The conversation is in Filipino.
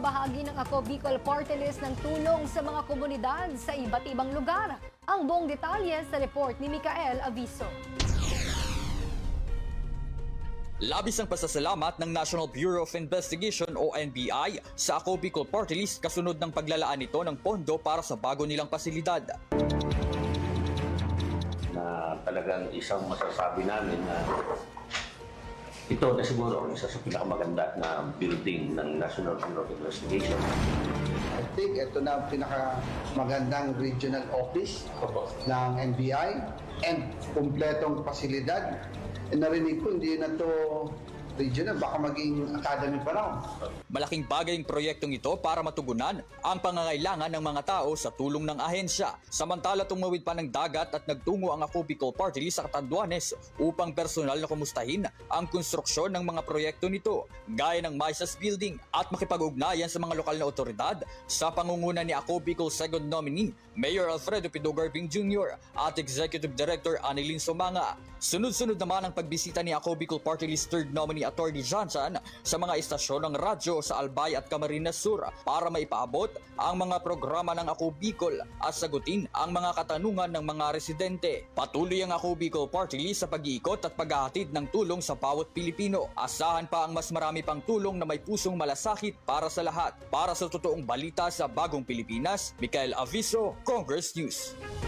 Nagbabahagi ng Ako Bicol Party List ng tulong sa mga komunidad sa iba't ibang lugar. Ang buong detalye sa report ni Micael Aviso. Labis ang pasasalamat ng National Bureau of Investigation o NBI sa Ako Bicol Party List kasunod ng paglalaan nito ng pondo para sa bago nilang pasilidad. Na talagang isang masasabi namin na ito na siguro ang isa sa pinakamaganda na building ng National Bureau of Investigation. I think ito na ang pinakamagandang regional office ng NBI and kumpletong pasilidad. E narinig ko, hindi na to regional, baka maging academy pa raw. Malaking bagay ang proyektong ito para matugunan ang pangangailangan ng mga tao sa tulong ng ahensya. Samantala tumawid pa ng dagat at nagtungo ang Ako Bicol Party List sa Catanduanes upang personal na kumustahin ang konstruksyon ng mga proyekto nito gaya ng Maisas Building at makipag-ugnayan sa mga lokal na otoridad sa pangunguna ni Ako Bicol Second Nominee Mayor Alfredo Pido Garbing Jr. at Executive Director Annelyn Somanga. Sunod-sunod naman ang pagbisita ni Ako Bicol Party List Third Nominee Attorney Johnson sa mga istasyon ng radyo sa Albay at Camarines Sur para maipaabot ang mga programa ng Ako Bicol at sagutin ang mga katanungan ng mga residente. Patuloy ang Ako Bicol Party List sa pag-iikot at paghahatid ng tulong sa bawat Pilipino. Asahan pa ang mas marami pang tulong na may pusong malasakit para sa lahat. Para sa totoong balita sa Bagong Pilipinas, Micael Aviso, Congress News.